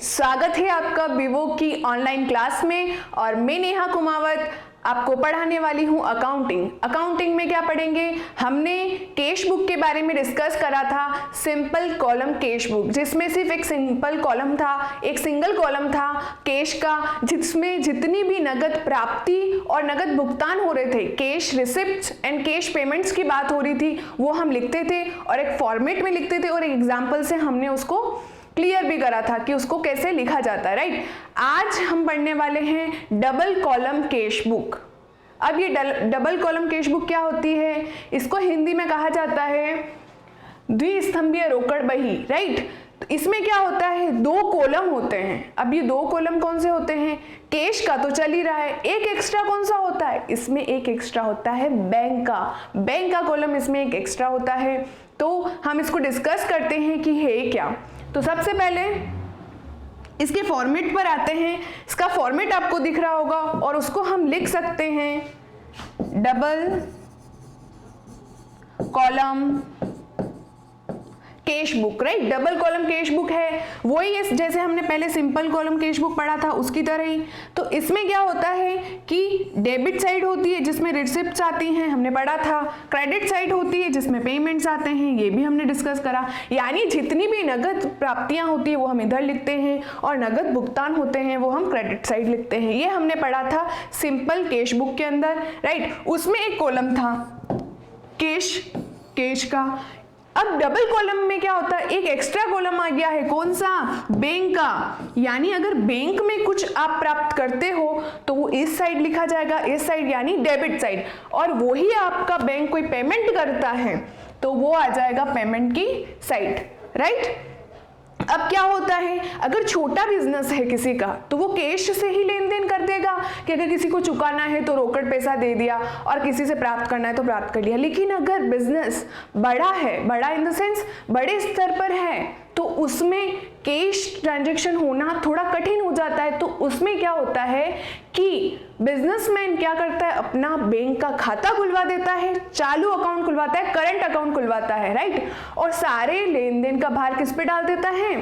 स्वागत है आपका वीवो की ऑनलाइन क्लास में और मैं नेहा कुमावत आपको पढ़ाने वाली हूं अकाउंटिंग में क्या पढ़ेंगे। हमने कैश बुक के बारे में डिस्कस करा था, सिंपल कॉलम कैश बुक, जिसमें सिर्फ एक सिंपल कॉलम था, एक सिंगल कॉलम था कैश का, जिसमें जितनी भी नगद प्राप्ति और नगद भुगतान हो रहे थे, cash receipts and cash payments की बात हो रही थी, वो हम लिखते थे और एक फॉर्मेट में लिखते थे और एक एग्जाम्पल से हमने उसको क्लियर भी करा था कि उसको कैसे लिखा जाता है, राइट। आज हम पढ़ने वाले हैं डबल कॉलम कैश बुक। अब ये डबल कॉलम कैश बुक क्या होती है, इसको हिंदी में कहा जाता है द्विस्तंभीय रोकड़ बही, राइट। तो इसमें क्या होता है, दो कॉलम होते हैं। अब ये दो कॉलम कौन से होते हैं, कैश का तो चल ही रहा है, एक एक्स्ट्रा कौन सा होता है, इसमें एक एक्स्ट्रा होता है बैंक का कॉलम इसमें एक एक्स्ट्रा होता है। तो हम इसको डिस्कस करते हैं कि है क्या। तो सबसे पहले इसके फॉर्मेट पर आते हैं। इसका फॉर्मेट आपको दिख रहा होगा और उसको हम लिख सकते हैं double column cash book, right. Double column cash book है वही है जैसे हमने पहले सिंपल कॉलम कैश बुक पढ़ा था उसकी तरह ही। तो इसमें क्या होता है कि डेबिट साइड होती है जिसमें रिसिप्ट्स आती हैं, हमने पढ़ा था। क्रेडिट साइड होती है जिसमें पेमेंट्स आते हैं, ये भी हमने डिस्कस करा। यानी जितनी भी नगद प्राप्तियां होती है वो हम इधर लिखते हैं और नगद भुगतान होते हैं वो हम क्रेडिट साइड लिखते हैं। ये हमने पढ़ा था सिंपल कैश बुक के अंदर, राइट। उसमें एक कॉलम था कैश का। अब डबल कॉलम में क्या होता है, एक एक्स्ट्रा कॉलम आ गया है, कौन सा, बैंक का। यानी अगर बैंक में कुछ आप प्राप्त करते हो तो वो इस साइड लिखा जाएगा, इस साइड यानी डेबिट साइड, और वही आपका बैंक कोई पेमेंट करता है तो वो आ जाएगा पेमेंट की साइड, राइट। अब क्या होता है, अगर छोटा बिजनेस है किसी का तो वो कैश से ही लेन देन कर देगा कि अगर किसी को चुकाना है तो रोकड़ पैसा दे दिया और किसी से प्राप्त करना है तो प्राप्त कर लिया। लेकिन अगर बिजनेस बड़ा है, बड़ा इन द सेंस बड़े स्तर पर है, तो उसमें कैश ट्रांजैक्शन होना थोड़ा कठिन हो जाता है। तो उसमें क्या होता है कि बिजनेसमैन क्या करता है, अपना बैंक का खाता खुलवा देता है, चालू अकाउंट खुलवाता है, करंट अकाउंट खुलवाता है, राइट। और सारे लेन देन का भार किस पे डाल देता है,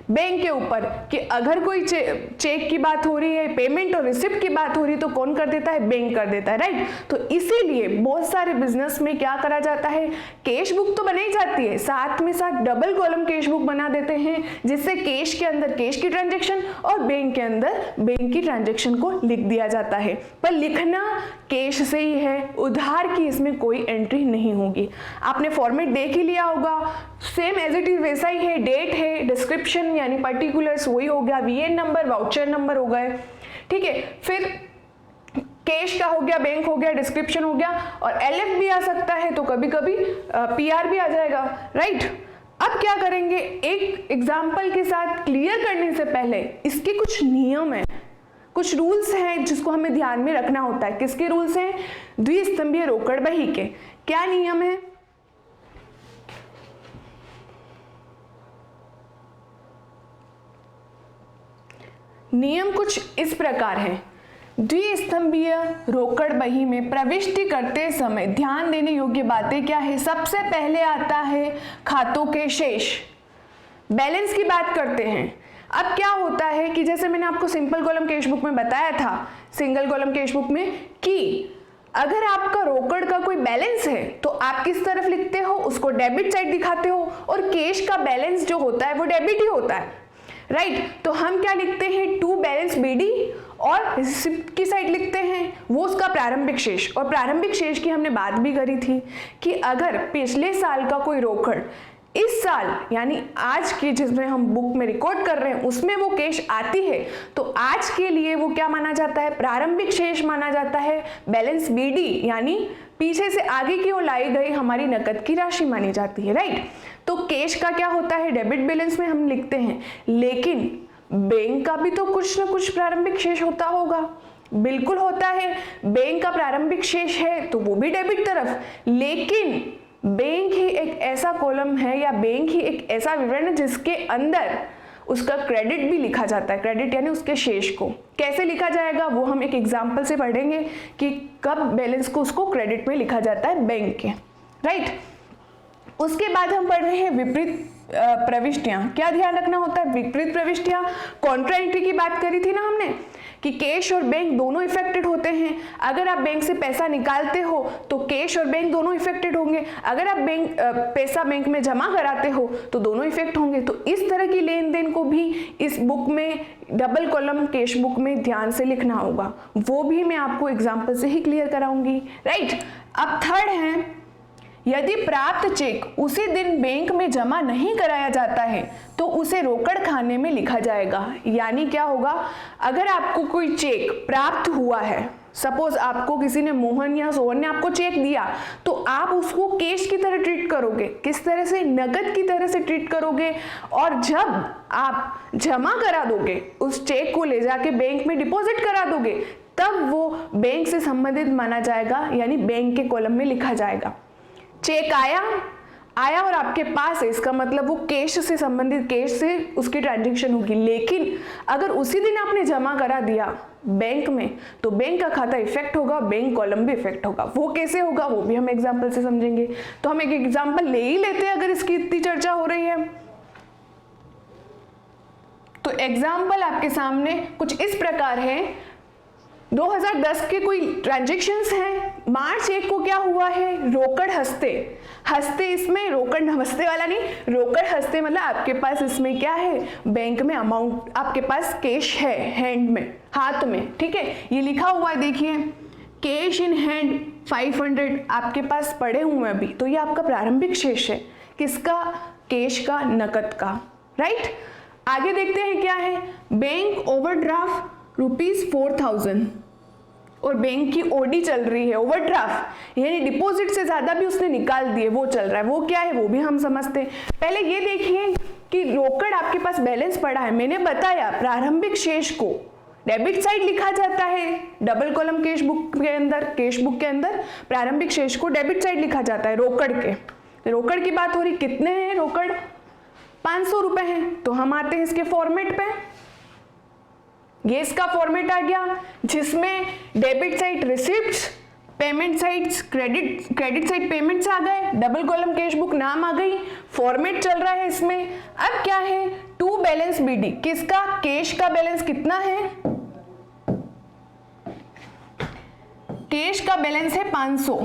बैंक के ऊपर। कि अगर कोई चेक की बात हो रही है, पेमेंट और रिसिप्ट की बात हो रही है तो कौन कर देता है, बैंक कर देता है, राइट। तो इसीलिए बहुत सारे बिजनेस में क्या करा जाता है, कैश बुक तो बनाई जाती है, साथ में साथ डबल कॉलम कैश बुक बना देते हैं, जिससे कैश के अंदर कैश की ट्रांजैक्शन और बैंक के अंदर बैंक की ट्रांजैक्शन को लिख दिया जाता है। पर लिखना कैश से ही है, उधार की इसमें कोई एंट्री नहीं होगी। आपने फॉर्मेट देख ही लिया होगा, सेम एज इट इज वैसा ही है, डेट है, डिस्क्रिप्शन यानी पर्टिकुलर्स वही हो गया, वीएन नंबर, वाउचर नंबर हो गए, ठीक है। फिर कैश का हो गया, बैंक हो गया, डिस्क्रिप्शन हो गया, और एलएफ भी आ सकता है तो कभी कभी पीआर भी आ जाएगा, राइट। अब क्या करेंगे, एक एग्जाम्पल के साथ क्लियर करने से पहले इसके कुछ नियम है, कुछ रूल्स हैं जिसको हमें ध्यान में रखना होता है। किसके रूल्स हैं, द्विस्तंभीय रोकड़ बही के। क्या नियम है, नियम कुछ इस प्रकार है। द्विस्तंभीय रोकड़ बही में प्रविष्टि करते समय ध्यान देने योग्य बातें क्या है, सबसे पहले आता है खातों के शेष, बैलेंस की बात करते हैं। अब क्या होता है कि जैसे मैंने आपको सिंपल कॉलम कैश बुक में बताया था, सिंगल कॉलम कैश बुक में, कि अगर आपका रोकड़ का कोई बैलेंस है तो आप किस तरफ लिखते हो, उसको डेबिट साइड दिखाते हो, और कैश का बैलेंस जो होता है वो डेबिट ही होता है, राइट। तो हम क्या लिखते हैं, टू बैलेंस बीडी, और रिसिप्ट की साइड लिखते हैं वो उसका प्रारंभिक शेष। और प्रारंभिक शेष की हमने बात भी करी थी कि अगर पिछले साल का कोई रोकड़ इस साल यानी आज की जिसमें हम बुक में रिकॉर्ड कर रहे हैं उसमें वो कैश आती है तो आज के लिए वो क्या माना जाता है, प्रारंभिक शेष माना जाता है, बैलेंस बीडी यानी पीछे से आगे की ओर लाई गई हमारी नकद की राशि मानी जाती है, राइट। तो कैश का क्या होता है, डेबिट बैलेंस में हम लिखते हैं, लेकिन बैंक का भी तो कुछ ना कुछ प्रारंभिक शेष होता होगा, बिल्कुल होता है। बैंक का प्रारंभिक शेष है तो वो भी डेबिट तरफ, लेकिन बैंक ही एक ऐसा कॉलम है या बैंक ही एक ऐसा विवरण है जिसके अंदर उसका क्रेडिट भी लिखा जाता है। क्रेडिट यानी उसके शेष को कैसे लिखा जाएगा वो हम एक एग्जाम्पल से पढ़ेंगे कि कब बैलेंस को उसको क्रेडिट में लिखा जाता है बैंक के, राइट। उसके बाद हम पढ़ रहे हैं विपरीत प्रविष्टियां, क्या ध्यान रखना होता है, विपरीत प्रविष्टियां। कॉन्ट्रा एंट्री की बात करी थी ना हमने कि कैश और बैंक दोनों इफेक्टेड होते हैं। अगर आप बैंक से पैसा निकालते हो तो कैश और बैंक दोनों इफेक्टेड होंगे, अगर आप पैसा बैंक में जमा कराते हो तो दोनों इफेक्ट होंगे। तो इस तरह की लेन देन को भी इस बुक में डबल कॉलम कैश बुक में ध्यान से लिखना होगा, वो भी मैं आपको एग्जाम्पल से ही क्लियर कराऊंगी, राइट। अब थर्ड है, यदि प्राप्त चेक उसी दिन बैंक में जमा नहीं कराया जाता है तो उसे रोकड़ खाने में लिखा जाएगा। यानी क्या होगा, अगर आपको कोई चेक प्राप्त हुआ है, सपोज आपको किसी ने, मोहन या सोहन ने आपको चेक दिया, तो आप उसको कैश की तरह ट्रीट करोगे। किस तरह से, नगद की तरह से ट्रीट करोगे। और जब आप जमा करा दोगे, उस चेक को ले जाके बैंक में डिपॉजिट करा दोगे, तब वो बैंक से संबंधित माना जाएगा, यानी बैंक के कॉलम में लिखा जाएगा। चेक आया और आपके पास है, इसका मतलब वो कैश से संबंधित, कैश से उसकी ट्रांजैक्शन होगी। लेकिन अगर उसी दिन आपने जमा करा दिया बैंक में तो बैंक का खाता इफेक्ट होगा, बैंक कॉलम भी इफेक्ट होगा। वो कैसे होगा वो भी हम एग्जांपल से समझेंगे। तो हम एक एग्जांपल ले ही लेते हैं अगर इसकी इतनी चर्चा हो रही है। तो एग्जांपल आपके सामने कुछ इस प्रकार है, 2010 के कोई ट्रांजैक्शंस हैं। मार्च 1 को क्या हुआ है, रोकड़ हस्ते, इसमें रोकड़ हस्ते वाला नहीं, रोकड़ हस्ते मतलब आपके पास इसमें क्या है, बैंक में अमाउंट, आपके पास कैश है हैंड में, हाथ में, ठीक है। ये लिखा हुआ है, देखिए कैश इन हैंड 500 आपके पास पड़े हुए हैं अभी। तो ये आपका प्रारंभिक शेष है, किसका, कैश का, नकद का, राइट। आगे देखते हैं क्या है, बैंक ओवरड्राफ्ट ₹4000 और बैंक की ओडी चल रही है, ओवरड्राफ्ट यानी डिपॉजिट से ज्यादा भी उसने निकाल दिए, वो चल रहा है। वो क्या है वो भी हम समझते हैं। पहले ये देखिए कि रोकड़ आपके पास बैलेंस पड़ा है। मैंने बताया प्रारंभिक शेष को डेबिट साइड लिखा जाता है, डबल कॉलम कैश बुक के अंदर प्रारंभिक शेष को डेबिट साइड लिखा जाता है रोकड़ के। रोकड़ की बात हो रही, कितने हैं रोकड़, 500 रुपए हैं। तो हम आते हैं इसके फॉर्मेट पे, ये इसका फॉर्मेट आ गया जिसमें debit side receipts, payment sides credit side payments आ गए, डबल कॉलम कैश बुक नाम आ गई, फॉर्मेट चल रहा है इसमें। अब क्या है, टू बैलेंस बीडी, किसका, कैश का बैलेंस कितना है, कैश का बैलेंस है 500,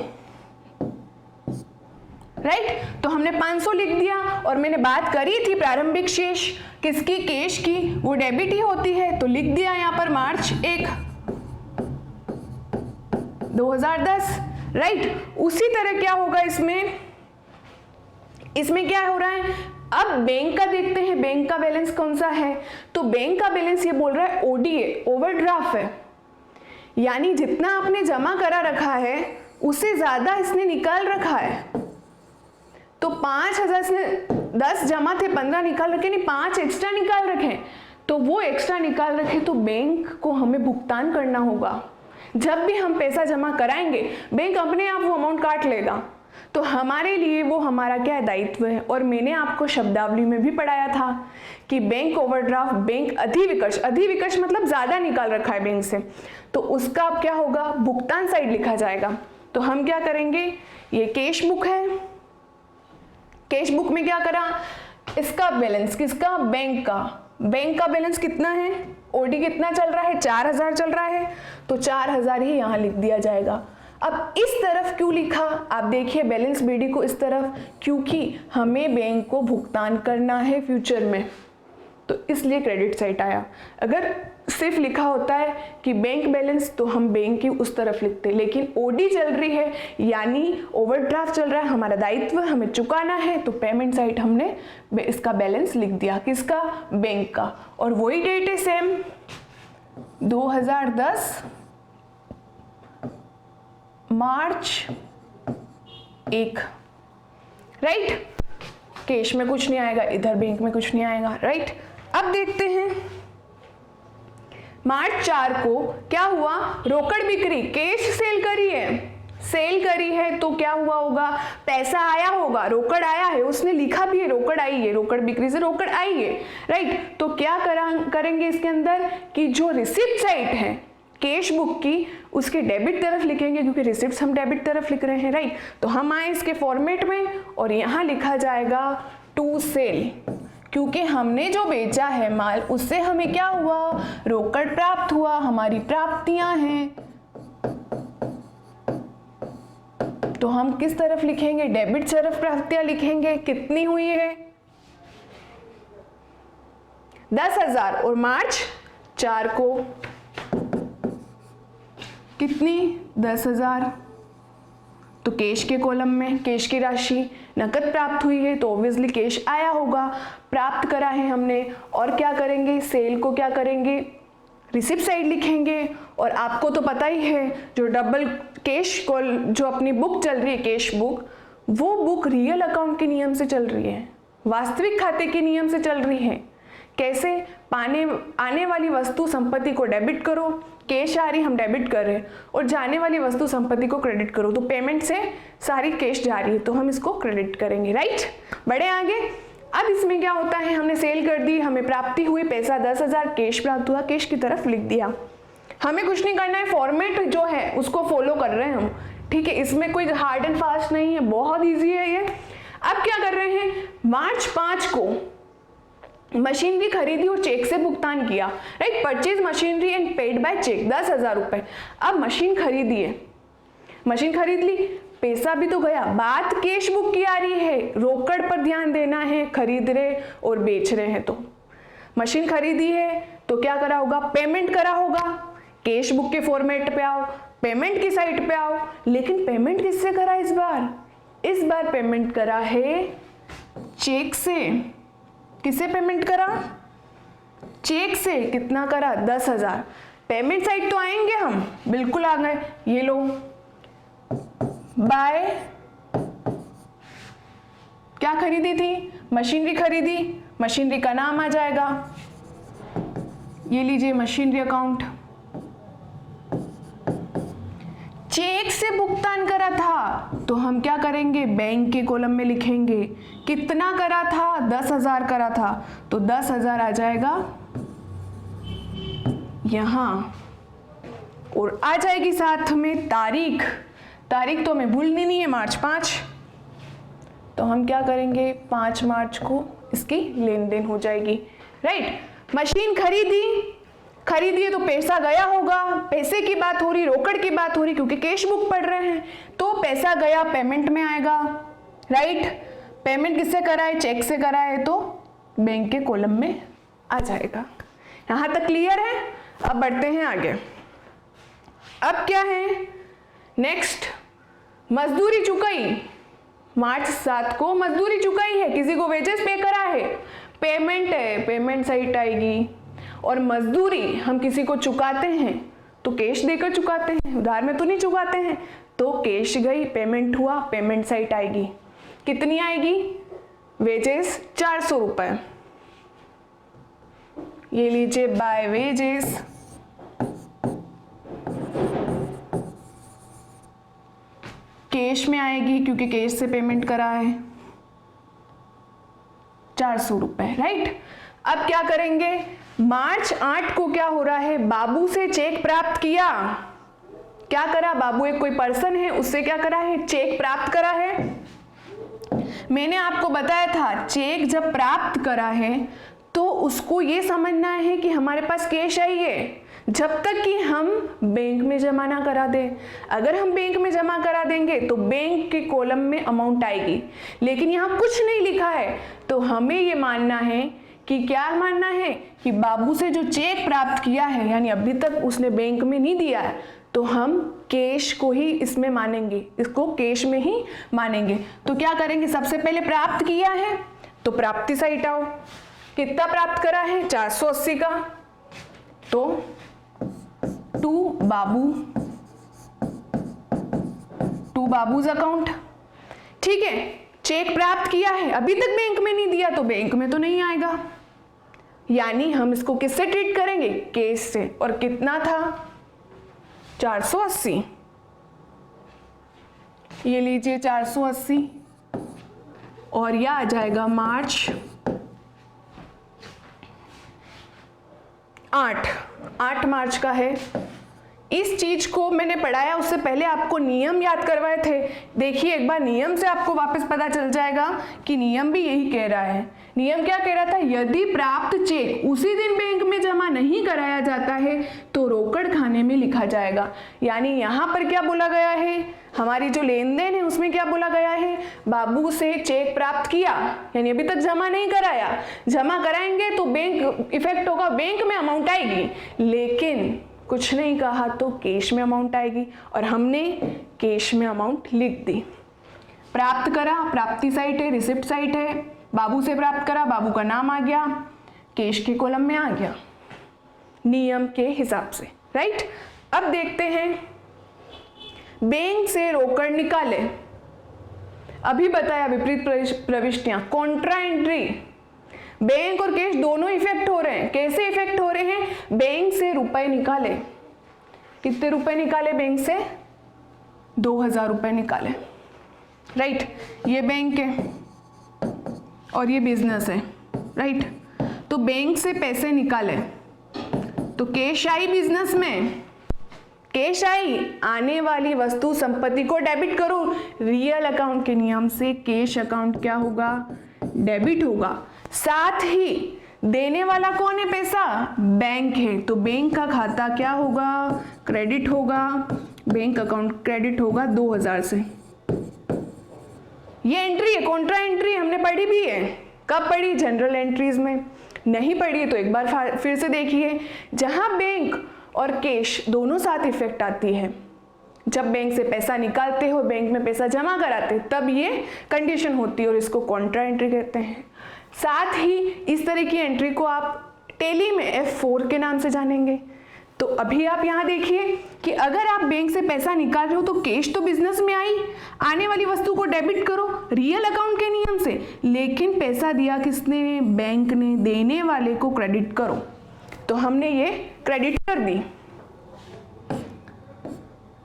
राइट। तो हमने 500 लिख दिया और मैंने बात करी थी प्रारंभिक शेष किसकी, कैश की, वो डेबिट ही होती है। तो लिख दिया यहां पर मार्च 1 2010, राइट। उसी तरह क्या होगा इसमें क्या हो रहा है, अब बैंक का देखते हैं, बैंक का बैलेंस कौन सा है। तो बैंक का बैलेंस ये बोल रहा है ओडी है, ओवरड्राफ्ट है, यानी जितना आपने जमा करा रखा है उससे ज्यादा इसने निकाल रखा है। तो 5000 से 10 जमा थे, 15 निकाल रखे, नहीं 5 एक्स्ट्रा निकाल रखे। तो वो एक्स्ट्रा निकाल रखे तो बैंक को हमें भुगतान करना होगा। जब भी हम पैसा जमा कराएंगे बैंक अपने आप वो अमाउंट काट लेगा। तो हमारे लिए वो हमारा क्या दायित्व है। और मैंने आपको शब्दावली में भी पढ़ाया था कि बैंक ओवरड्राफ्ट, बैंक अधिविकर्ष मतलब ज्यादा निकाल रखा है बैंक से, तो उसका अब क्या होगा, भुगतान साइड लिखा जाएगा। तो हम क्या करेंगे, ये कैश बुक है, कैश बुक में क्या करा, इसका बैलेंस किसका, बैंक का बैलेंस कितना है, ओडी कितना चल रहा है, 4000 चल रहा है, तो 4000 ही यहां लिख दिया जाएगा। अब इस तरफ क्यों लिखा, आप देखिए बैलेंस बीडी को इस तरफ, क्योंकि हमें बैंक को भुगतान करना है फ्यूचर में, तो इसलिए क्रेडिट साइड आया। अगर सिर्फ लिखा होता है कि बैंक बैलेंस तो हम बैंक की उस तरफ लिखते, लेकिन ओडी चल रही है यानी ओवरड्राफ्ट चल रहा है, हमारा दायित्व हमें चुकाना है, तो पेमेंट साइड हमने इसका बैलेंस लिख दिया, किसका, बैंक का। और वही डेट है सेम 2010 मार्च 1, राइट। कैश में कुछ नहीं आएगा, इधर बैंक में कुछ नहीं आएगा, राइट। अब देखते हैं मार्च 4 को क्या हुआ, रोकड़ बिक्री, कैश सेल करी है तो क्या हुआ होगा, पैसा आया होगा, रोकड़ आया है, उसने लिखा भी है रोकड़ आई है, रोकड़ बिक्री से रोकड़ आई है, राइट। तो क्या करेंगे इसके अंदर कि जो रिसिप्ट साइड है कैश बुक की, उसके डेबिट तरफ लिखेंगे, क्योंकि रिसिप्ट्स हम डेबिट तरफ लिख रहे हैं, राइट। तो हम आए इसके फॉर्मेट में और यहां लिखा जाएगा टू सेल, क्योंकि हमने जो बेचा है माल उससे हमें क्या हुआ, रोकड़ प्राप्त हुआ, हमारी प्राप्तियां हैं। तो हम किस तरफ लिखेंगे, डेबिट तरफ प्राप्तियां लिखेंगे। कितनी हुई है 10,000 और मार्च 4 को कितनी 10,000। तो कैश के कॉलम में कैश की राशि नकद प्राप्त हुई है तो ऑब्वियसली कैश आया होगा, प्राप्त करा है हमने। और क्या करेंगे, सेल को क्या करेंगे, रिसिप्ट साइड लिखेंगे। और आपको तो पता ही है जो डबल कैश कॉल जो अपनी बुक चल रही है कैश बुक, वो बुक रियल अकाउंट के नियम से चल रही है, वास्तविक खाते के नियम से चल रही है। कैसे, आने वाली वस्तु संपत्ति को डेबिट करो, कैश आ रही हम डेबिट कर रहे हैं, और जाने वाली वस्तु संपत्ति को क्रेडिट करो। तो पेमेंट से सारी कैश जा रही है तो हम इसको क्रेडिट करेंगे, राइट। बढ़े आगे। अब इसमें क्या होता है, हमने सेल कर दी, हमें प्राप्ति हुई, पैसा 10,000, कैश प्राप्त हुआ, कैश की तरफ लिख दिया। हमें कुछ नहीं करना है, फॉर्मेट जो है उसको फॉलो कर रहे हैं हम, ठीक है। इसमें कोई हार्ड एंड फास्ट नहीं है, बहुत ईजी है ये। अब क्या कर रहे हैं, मार्च 5 को मशीनरी खरीदी और चेक से भुगतान किया, right. Purchase machinery and paid by cheque 10,000 रुपए। अब मशीन खरीदी है, मशीन खरीद ली, पैसा भी तो गया, बात कैश बुक की आ रही है, रोकड़ पर ध्यान देना है, खरीद रहे और बेच रहे हैं। तो मशीन खरीदी है तो क्या करा होगा, पेमेंट करा होगा। कैश बुक के फॉर्मेट पे आओ, पेमेंट की साइट पे आओ। लेकिन पेमेंट किससे करा इस बार पेमेंट करा है चेक से। किसे पेमेंट करा, चेक से। कितना करा 10,000। पेमेंट साइट तो आएंगे हम, बिल्कुल आ गए। ये लो, बाय क्या खरीदी थी, मशीनरी खरीदी, मशीनरी का नाम आ जाएगा, ये लीजिए मशीनरी अकाउंट। चेक से भुगतान करा था तो हम क्या करेंगे, बैंक के कॉलम में लिखेंगे। कितना करा था, 10,000 करा था, तो 10,000 आ जाएगा यहां, और आ जाएगी साथ में तारीख। तारीख तो हमें भूलनी नहीं है, मार्च 5। तो हम क्या करेंगे, 5 मार्च को इसकी लेन देन हो जाएगी, राइट। मशीन खरीदी है तो पैसा गया होगा, पैसे की बात हो रही, रोकड़ की बात हो रही, क्योंकि कैश बुक पढ़ रहे हैं। तो पैसा गया पेमेंट में आएगा, राइट। पेमेंट किससे करा है, चेक से करा है, तो बैंक के कॉलम में आ जाएगा। यहां तक क्लियर है। अब बढ़ते हैं आगे। अब क्या है नेक्स्ट, मजदूरी चुकाई। मार्च 7 को मजदूरी चुकाई है, किसी को वेजेस पे करा है, पेमेंट है, पेमेंट साइट आएगी। और मजदूरी हम किसी को चुकाते हैं तो कैश देकर चुकाते हैं, उधार में तो नहीं चुकाते हैं। तो कैश गई, पेमेंट हुआ, पेमेंट साइट आएगी। कितनी आएगी, वेजेस 400 रुपए। ये लीजिए बाय वेजेस, कैश में आएगी क्योंकि कैश से पेमेंट करा है, 400 रुपए, राइट। अब क्या करेंगे, मार्च 8 को क्या हो रहा है, बाबू से चेक प्राप्त किया। क्या करा, बाबू एक कोई पर्सन है, उससे क्या करा है, चेक प्राप्त करा है। मैंने आपको बताया था चेक जब प्राप्त करा है तो उसको ये समझना है कि हमारे पास कैश आई है, जब तक कि हम बैंक में जमा ना करा दें। अगर हम बैंक में जमा करा देंगे तो बैंक के कॉलम में अमाउंट आएगी, लेकिन यहाँ कुछ नहीं लिखा है। तो हमें ये मानना है कि क्या मानना है कि बाबू से जो चेक प्राप्त किया है, यानी अभी तक उसने बैंक में नहीं दिया है, तो हम कैश को ही इसमें मानेंगे, इसको कैश में ही मानेंगे। तो क्या करेंगे, सबसे पहले प्राप्त किया है तो प्राप्ति साइट आओ। कितना प्राप्त करा है, 480 का, तो टू बाबूज अकाउंट, ठीक है। चेक प्राप्त किया है, अभी तक बैंक में नहीं दिया तो बैंक में तो नहीं आएगा, यानी हम इसको किससे ट्रीट करेंगे, कैश से। और कितना था, 480। ये लीजिए 480, और यह आ जाएगा मार्च 8 मार्च का है। इस चीज को मैंने पढ़ाया उससे पहले आपको नियम याद करवाए थे। देखिए एक बार नियम से आपको वापस पता चल जाएगा कि नियम भी यही कह रहा है। नियम क्या कह रहा था, यदि प्राप्त चेक उसी दिन बैंक में जमा नहीं कराया जाता है तो रोकड़ खाने में लिखा जाएगा। यानी यहाँ पर क्या बोला गया है, हमारी जो लेन देन है उसमें क्या बोला गया है, बाबू से चेक प्राप्त किया यानी अभी तक जमा नहीं कराया, जमा कराएंगे तो बैंक इफेक्ट होगा, बैंक में अमाउंट आएगी, लेकिन कुछ नहीं कहा तो कैश में अमाउंट आएगी और हमने कैश में अमाउंट लिख दी। प्राप्त करा, प्राप्ति साइट है, रिसिप्ट साइट है, बाबू से प्राप्त करा, बाबू का नाम आ गया, कैश के कॉलम में आ गया नियम के हिसाब से, राइट। अब देखते हैं बैंक से रोकड़ निकाले, अभी बताया विपरीत प्रविष्टियां, कॉन्ट्रा एंट्री, बैंक और कैश दोनों इफेक्ट हो रहे हैं। कैसे इफेक्ट हो रहे हैं, बैंक से रुपए निकाले, कितने रुपए निकाले बैंक से, 2000 रुपए निकाले, राइट। ये बैंक है और ये बिजनेस है, राइट। तो बैंक से पैसे निकाले तो कैश आई, बिजनेस में कैश आई, आने वाली वस्तु संपत्ति को डेबिट करो, रियल अकाउंट के नियम से कैश अकाउंट क्या होगा, डेबिट होगा। साथ ही देने वाला कौन है, पैसा बैंक है, तो बैंक का खाता क्या होगा, क्रेडिट होगा, बैंक अकाउंट क्रेडिट होगा 2000 से। ये एंट्री है, कॉन्ट्रा एंट्री हमने पढ़ी भी है, कब पढ़ी, जनरल एंट्रीज में। नहीं पढ़ी है तो एक बार फिर से देखिए, जहां बैंक और कैश दोनों साथ इफेक्ट आती है, जब बैंक से पैसा निकालते हो, बैंक में पैसा जमा कराते, तब ये कंडीशन होती है और इसको कॉन्ट्रा एंट्री कहते हैं। साथ ही इस तरह की एंट्री को आप टेली में F4 के नाम से जानेंगे। तो अभी आप यहाँ देखिए कि अगर आप बैंक से पैसा निकाल रहे हो तो कैश तो बिजनेस में आई, आने वाली वस्तु को डेबिट करो रियल अकाउंट के नियम से, लेकिन पैसा दिया किसने, बैंक ने, देने वाले को क्रेडिट करो, तो हमने ये क्रेडिट कर दी,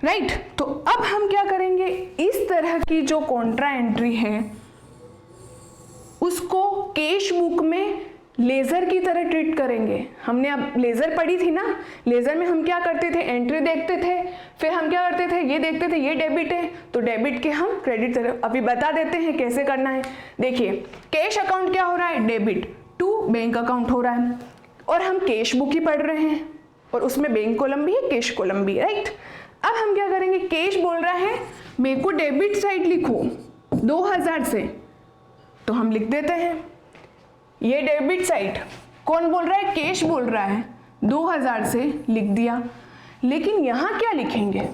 राइट। तो अब हम क्या करेंगे, इस तरह की जो कॉन्ट्रा एंट्री है उसको कैश बुक में लेजर की तरह ट्रीट करेंगे। हमने अब लेजर पढ़ी थी ना, लेजर में हम क्या करते थे, एंट्री देखते थे, फिर हम क्या करते थे, ये देखते थे ये डेबिट है तो डेबिट के हम क्रेडिट तरफ, अभी बता देते हैं कैसे करना है। देखिए कैश अकाउंट क्या हो रहा है, डेबिट टू बैंक अकाउंट हो रहा है, और हम कैश बुक ही पढ़ रहे हैं और उसमें बैंक कॉलम भी है, कैश कॉलम भी है, राइट। अब हम क्या करेंगे, कैश बोल रहा है मेरे को डेबिट साइड लिखो 2000 से, तो हम लिख देते हैं ये डेबिट साइड, कौन बोल रहा है, कैश बोल रहा है, 2000 से लिख दिया। लेकिन यहाँ क्या लिखेंगे,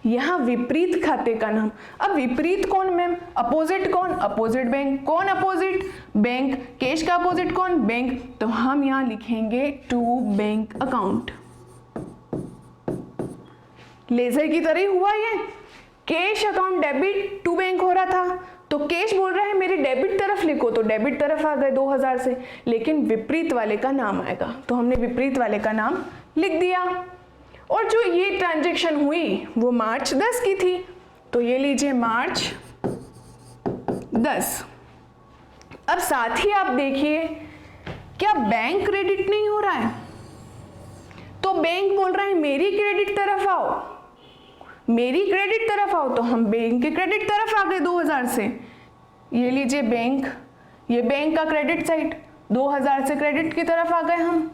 यहाँ विपरीत खाते का नाम। अब विपरीत कौन मैम, अपोजिट कौन, अपोजिट बैंक, कौन अपोजिट, बैंक, कैश का अपोजिट कौन, बैंक, तो हम यहाँ लिखेंगे टू बैंक अकाउंट। लेजर की तरह हुआ ये, cash account debit to bank हो रहा था, तो कैश बोल रहा है मेरी डेबिट तरफ लिखो, तो डेबिट तरफ आ गए 2000 से, लेकिन विपरीत वाले का नाम आएगा, तो हमने विपरीत वाले का नाम लिख दिया। और जो ये ट्रांजैक्शन हुई वो मार्च 10 की थी, तो ये लीजिए मार्च 10। अब साथ ही आप देखिए क्या बैंक क्रेडिट नहीं हो रहा है, तो बैंक बोल रहा है मेरी क्रेडिट तरफ आओ, मेरी क्रेडिट तरफ आओ, तो हम बैंक के क्रेडिट तरफ आ गए 2000 से। ये लीजिए बैंक, ये बैंक का क्रेडिट साइड, 2000 से क्रेडिट की तरफ आ गए हम।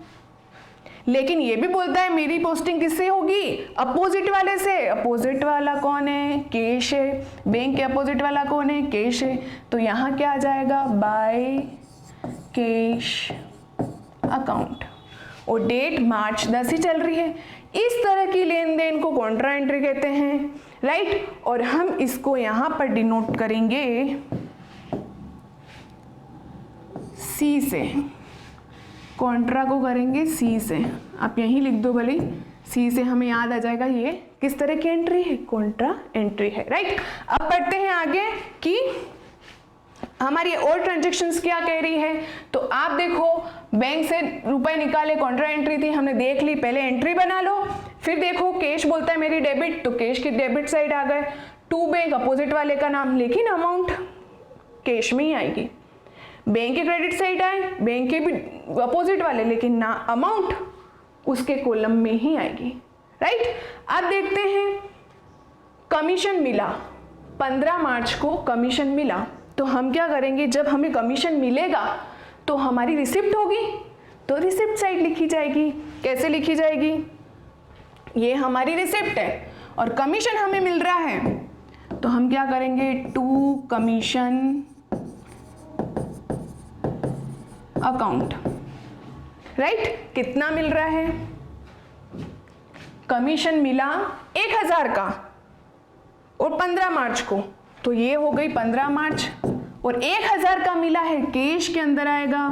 लेकिन ये भी बोलता है मेरी पोस्टिंग किससे होगी, अपोजिट वाले से, अपोजिट वाला कौन है, कैश है, बैंक के अपोजिट वाला कौन है, कैश है, तो यहाँ क्या आ जाएगा, बाय कैश अकाउंट, और डेट मार्च 10 ही चल रही है। इस तरह की लेन देन को कॉन्ट्रा एंट्री कहते हैं, राइट। और हम इसको यहां पर डिनोट करेंगे सी से, कॉन्ट्रा को करेंगे सी से, आप यहीं लिख दो भले, सी से हमें याद आ जाएगा ये किस तरह की एंट्री है, कॉन्ट्रा एंट्री है, राइट। अब पढ़ते हैं आगे कि हमारी और ट्रांजैक्शंस क्या कह रही है। तो आप देखो बैंक से रुपए निकाले, कॉन्ट्रा एंट्री थी, हमने देख ली, पहले एंट्री बना लो, फिर देखो कैश बोलता है मेरी डेबिट, तो कैश की डेबिट साइड आ गए, टू बैंक अपोजिट वाले का नाम, लेकिन अमाउंट कैश में ही आएगी। बैंक के क्रेडिट साइड आए, बैंक के भी अपोजिट वाले, लेकिन ना अमाउंट उसके कॉलम में ही आएगी, राइट। अब देखते हैं कमीशन मिला, 15 मार्च को कमीशन मिला, तो हम क्या करेंगे, जब हमें कमीशन मिलेगा तो हमारी रिसिप्ट होगी, तो रिसिप्ट साइड लिखी जाएगी। कैसे लिखी जाएगी, ये हमारी रिसिप्ट है और कमीशन हमें मिल रहा है, तो हम क्या करेंगे, टू कमीशन अकाउंट, राइट। कितना मिल रहा है, कमीशन मिला 1000 का और 15 मार्च को, तो ये हो गई 15 मार्च, और 1000 का मिला है कैश के अंदर आएगा,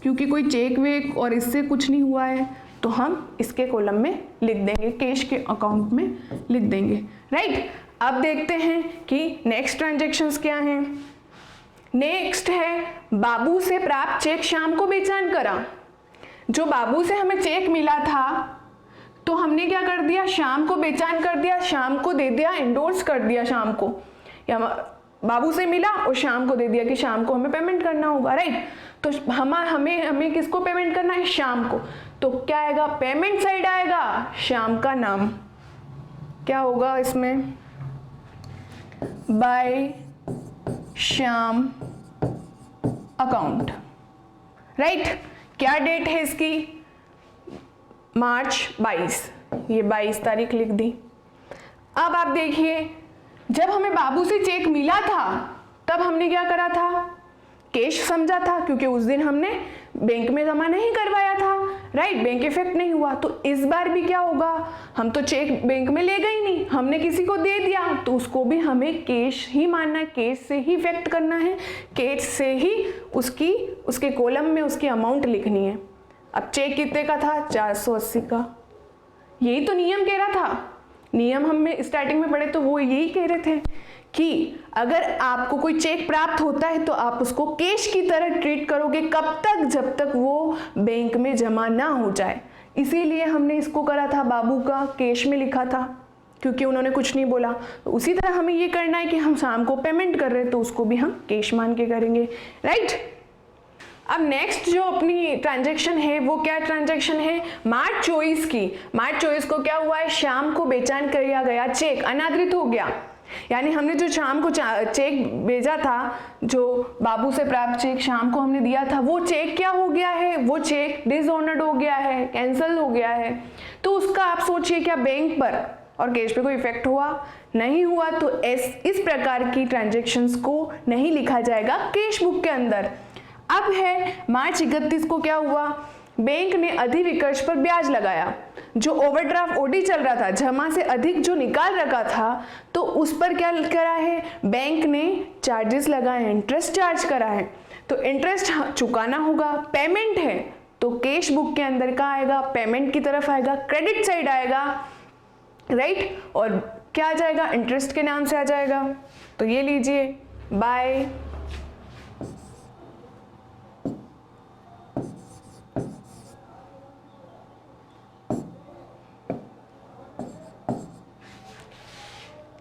क्योंकि कोई चेक वेक और इससे कुछ नहीं हुआ है, तो हम इसके कॉलम में लिख देंगे, कैश के अकाउंट में लिख देंगे, राइट। अब देखते हैं कि नेक्स्ट ट्रांजैक्शंस क्या हैं। नेक्स्ट है बाबू से प्राप्त चेक शाम को बेचान करा। जो बाबू से हमें चेक मिला था तो हमने क्या कर दिया, शाम को बेचान कर दिया, शाम को दे दिया, इंडोर्स कर दिया शाम को, या बाबू से मिला और शाम को दे दिया कि शाम को हमें पेमेंट करना होगा, राइट। तो हमें किसको पेमेंट करना है, शाम को, तो क्या आएगा, पेमेंट साइड आएगा, शाम का नाम क्या होगा इसमें, बाय श्याम अकाउंट, राइट। क्या डेट है इसकी, मार्च 22, ये 22 तारीख लिख दी। अब आप देखिए, जब हमें बाबू से चेक मिला था तब हमने क्या करा था, कैश समझा था, क्योंकि उस दिन हमने बैंक में जमा नहीं करवाया था, राइट, बैंक इफेक्ट नहीं हुआ। तो इस बार भी क्या होगा, हम तो चेक बैंक में ले गए नहीं, हमने किसी को दे दिया, तो उसको भी हमें कैश ही मानना है, कैश से ही इफेक्ट करना है, कैश से ही उसके कॉलम में उसकी अमाउंट लिखनी है। अब चेक कितने का था, 480 का, यही तो नियम कह रहा था, नियम हमने स्टार्टिंग में पढ़े तो वो यही कह रहे थे कि अगर आपको कोई चेक प्राप्त होता है तो आप उसको कैश की तरह ट्रीट करोगे, कब तक, जब तक वो बैंक में जमा ना हो जाए। इसीलिए हमने इसको करा था, बाबू का कैश में लिखा था, क्योंकि उन्होंने कुछ नहीं बोला। तो उसी तरह हमें ये करना है कि हम शाम को पेमेंट कर रहे हैं तो उसको भी हम कैश मान के करेंगे, राइट। अब नेक्स्ट जो अपनी ट्रांजैक्शन है वो क्या ट्रांजैक्शन है, मार्च 24 की। मार्च 24 को क्या हुआ है, शाम को बेचान किया गया चेक अनादृत हो गया, यानी हमने जो शाम को चेक भेजा था, जो बाबू से प्राप्त चेक शाम को हमने दिया था, वो चेक क्या हो गया है, वो चेक डिसऑनर्ड हो गया है, कैंसिल हो गया है। तो उसका आप सोचिए क्या बैंक पर और कैश पे कोई इफेक्ट हुआ, नहीं हुआ। तो इस प्रकार की ट्रांजैक्शंस को नहीं लिखा जाएगा कैश बुक के अंदर। अब है मार्च 31 को क्या हुआ, बैंक ने अधिविकर्ष पर ब्याज लगाया, जो ओवरड्राफ्ट ओडी चल रहा था, जमा से अधिक जो निकाल रखा था, तो उस पर क्या करा है, बैंक ने चार्जेस लगाए, इंटरेस्ट चार्ज करा है, तो इंटरेस्ट चुकाना होगा, पेमेंट है, तो कैश बुक के अंदर का आएगा, पेमेंट की तरफ आएगा, क्रेडिट साइड आएगा, राइट, और क्या आ जाएगा, इंटरेस्ट के नाम से आ जाएगा। तो ये लीजिए, बाय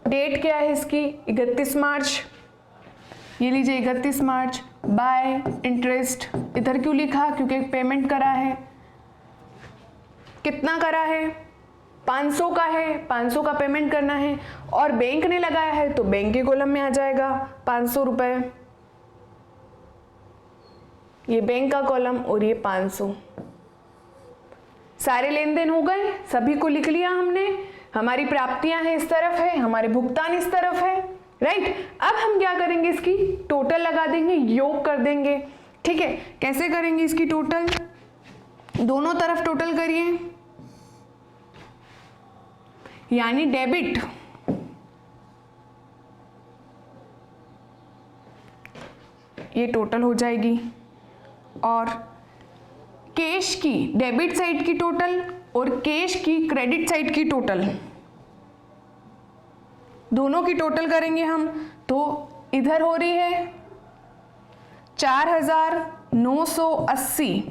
डेट क्या है इसकी, 31 मार्च, ये लीजिए 31 मार्च, बाय इंटरेस्ट, इधर क्यों लिखा, क्योंकि पेमेंट करा है, कितना करा है, 500 का है, 500 का पेमेंट करना है, और बैंक ने लगाया है तो बैंक के कॉलम में आ जाएगा 500 रुपए, ये बैंक का कॉलम और ये 500। सारे लेन देन हो गए, सभी को लिख लिया हमने, हमारी प्राप्तियां हैं इस तरफ है, हमारे भुगतान इस तरफ है, राइट। अब हम क्या करेंगे, इसकी टोटल लगा देंगे, योग कर देंगे, ठीक है। कैसे करेंगे इसकी टोटल, दोनों तरफ टोटल करिए, यानी डेबिट ये टोटल हो जाएगी, और कैश की डेबिट साइड की टोटल और कैश की क्रेडिट साइड की टोटल, दोनों की टोटल करेंगे हम, तो इधर हो रही है 4980,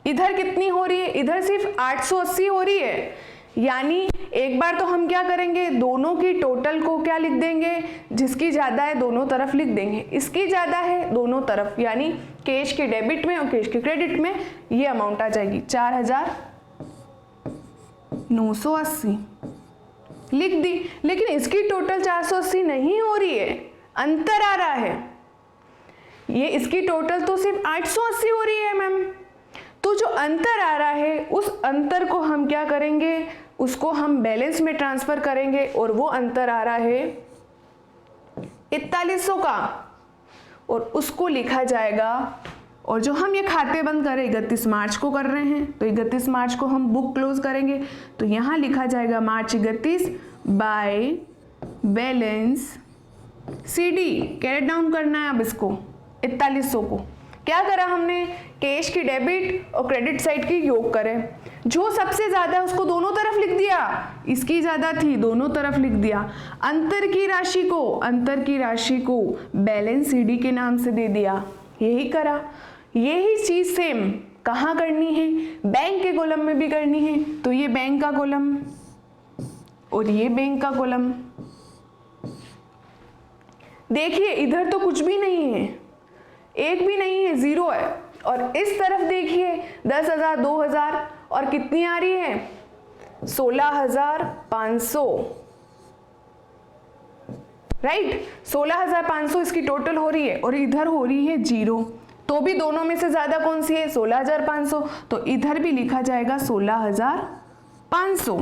इधर कितनी हो रही है, इधर सिर्फ 880 हो रही है। यानी एक बार तो हम क्या करेंगे, दोनों की टोटल को क्या लिख देंगे, जिसकी ज्यादा है दोनों तरफ लिख देंगे, इसकी ज्यादा है दोनों तरफ, यानी कैश के डेबिट में और कैश के क्रेडिट में ये अमाउंट आ जाएगी 4980। 980 लिख दी, लेकिन इसकी टोटल 480 नहीं हो रही है, अंतर आ रहा है। ये इसकी टोटल तो सिर्फ 880 हो रही है मैम। तो जो अंतर आ रहा है उस अंतर को हम क्या करेंगे, उसको हम बैलेंस में ट्रांसफर करेंगे, और वो अंतर आ रहा है 4100 का, और उसको लिखा जाएगा। और जो हम ये खाते बंद करें 31 मार्च को कर रहे हैं, तो 31 मार्च को हम बुक क्लोज करेंगे, तो यहाँ लिखा जाएगा मार्च 31 by balance CD। Carried down करना है अब इसको 4100 को। क्या करा हमने, कैश की डेबिट और क्रेडिट साइड की योग करें, जो सबसे ज्यादा है उसको दोनों तरफ लिख दिया, इसकी ज्यादा थी दोनों तरफ लिख दिया। अंतर की राशि को बैलेंस CD के नाम से दे दिया, यही करा। यही चीज सेम कहाँ करनी है, बैंक के कॉलम में भी करनी है। तो ये बैंक का कॉलम और ये बैंक का कॉलम, देखिए इधर तो कुछ भी नहीं है, एक भी नहीं है, जीरो है। और इस तरफ देखिए 10,000, 2,000 और कितनी आ रही है 16,500, राइट। 16,500 इसकी टोटल हो रही है, और इधर हो रही है जीरो। तो भी दोनों में से ज्यादा कौन सी है, 16,500, तो इधर भी लिखा जाएगा 16,500।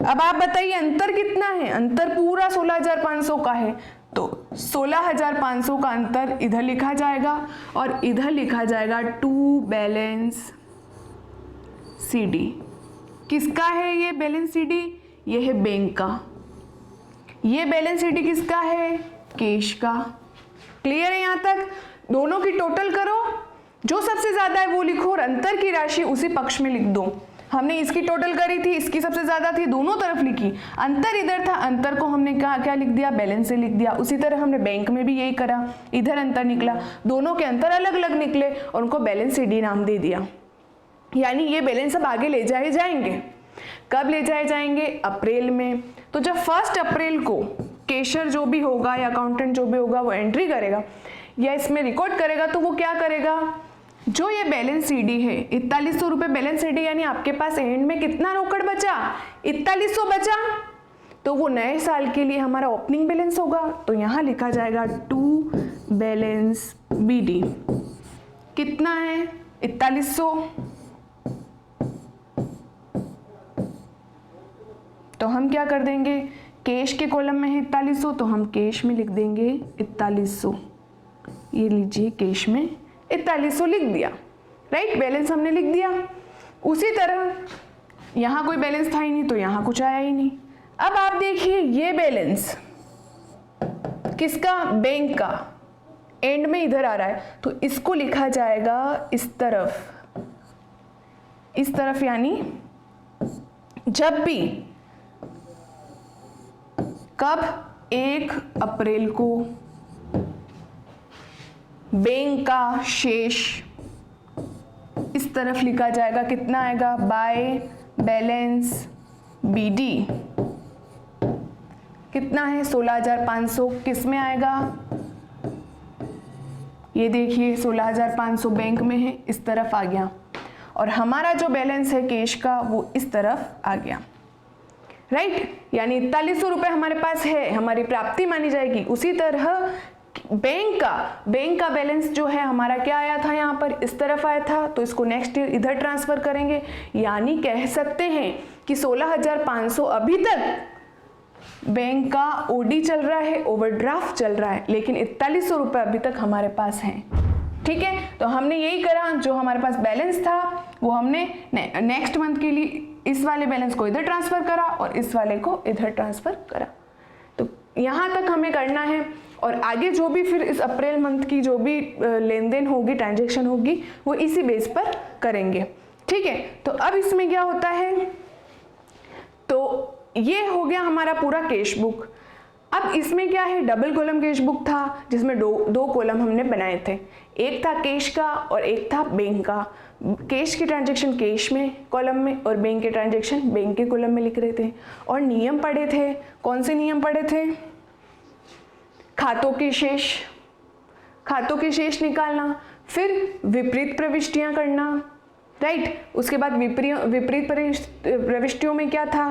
अब आप बताइए अंतर कितना है, अंतर पूरा 16,500 का है, तो 16,500 का अंतर इधर लिखा जाएगा, और इधर लिखा जाएगा टू बैलेंस CD। किसका है ये बैलेंस CD, ये है बैंक का। ये बैलेंस CD किसका है, कैश का। क्लियर है यहाँ तक। दोनों की टोटल करो, जो सबसे ज्यादा है वो लिखो, और अंतर की राशि उसी पक्ष में लिख दो। हमने इसकी टोटल करी थी, इसकी सबसे ज्यादा थी, दोनों तरफ लिखी। अंतर इधर था, अंतर को हमने क्या लिख दिया, बैलेंस से लिख दिया। उसी तरह हमने बैंक में भी यही करा, इधर अंतर निकला, दोनों के अंतर अलग अलग निकले और उनको बैलेंस CD नाम दे दिया। यानी ये बैलेंस अब आगे ले जाए जाएंगे। कब ले जाए जाएंगे, अप्रैल में। तो जब 1 अप्रैल को कैशियर जो भी होगा या अकाउंटेंट जो भी होगा वो एंट्री करेगा या इसमें रिकॉर्ड करेगा, तो वो क्या करेगा, जो ये बैलेंस CD है 4100 रुपये बैलेंस CD, यानी आपके पास एंड में कितना रोकड़ बचा, 4100 बचा, तो वो नए साल के लिए हमारा ओपनिंग बैलेंस होगा। तो यहाँ लिखा जाएगा टू बैलेंस BD। कितना है 4100, तो हम क्या कर देंगे, कैश के कॉलम में है 4100, तो हम कैश में लिख देंगे 4100। ये लीजिए कैश में 4100 लिख दिया, राइट। बैलेंस हमने लिख दिया। उसी तरह यहाँ कोई बैलेंस था ही नहीं, तो यहाँ कुछ आया ही नहीं। अब आप देखिए ये बैलेंस किसका, बैंक का, एंड में इधर आ रहा है, तो इसको लिखा जाएगा इस तरफ, यानी जब भी, कब, 1 अप्रैल को बैंक का शेष इस तरफ लिखा जाएगा। कितना आएगा, बाय बैलेंस BD कितना है 16,500। किस में आएगा, ये देखिए 16,500 बैंक में है, इस तरफ आ गया, और हमारा जो बैलेंस है कैश का वो इस तरफ आ गया, राइट। यानी 4100 रुपये हमारे पास है, हमारी प्राप्ति मानी जाएगी। उसी तरह बैंक का बैलेंस जो है हमारा क्या आया था, यहाँ पर इस तरफ आया था, तो इसको नेक्स्ट ईयर इधर ट्रांसफर करेंगे। यानी कह सकते हैं कि 16,500 अभी तक बैंक का OD चल रहा है, ओवरड्राफ्ट चल रहा है, लेकिन 4100 रुपये अभी तक हमारे पास हैं। ठीक है, तो हमने यही करा, जो हमारे पास बैलेंस था वो हमने नेक्स्ट मंथ के लिए इस वाले बैलेंस को इधर ट्रांसफर करा और इस वाले को इधर ट्रांसफर करा। तो यहाँ तक हमें करना है, और आगे जो भी फिर इस अप्रैल मंथ की जो भी लेन देन होगी, ट्रांजैक्शन होगी, वो इसी बेस पर करेंगे। ठीक है, तो अब इसमें क्या होता है, तो ये हो गया हमारा पूरा कैश बुक। अब इसमें क्या है, डबल कॉलम कैश बुक था जिसमें दो कॉलम हमने बनाए थे, एक था कैश का और एक था बैंक का। कैश की ट्रांजैक्शन कैश में कॉलम में और बैंक के ट्रांजैक्शन बैंक के कॉलम में लिख रहे थे। और नियम पढ़े थे, कौन से नियम पढ़े थे, खातों के शेष निकालना, फिर विपरीत प्रविष्टियां करना, राइट। उसके बाद विपरीत प्रविष्टियों में क्या था,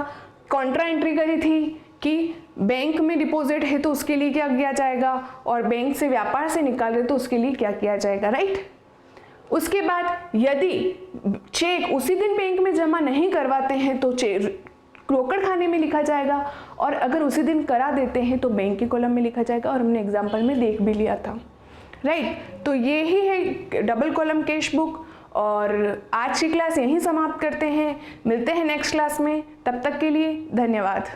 कॉन्ट्रा एंट्री करी थी कि बैंक में डिपॉजिट है तो उसके लिए क्या किया जाएगा, और बैंक से व्यापार से निकाल रहे तो उसके लिए क्या किया जाएगा, राइट। उसके बाद यदि चेक उसी दिन बैंक में जमा नहीं करवाते हैं तो रोकड़ खाने में लिखा जाएगा, और अगर उसी दिन करा देते हैं तो बैंक के कॉलम में लिखा जाएगा, और हमने एग्जाम्पल में देख भी लिया था, राइट। तो ये ही है डबल कॉलम कैश बुक, और आज की क्लास यहीं समाप्त करते हैं। मिलते हैं नेक्स्ट क्लास में, तब तक के लिए धन्यवाद।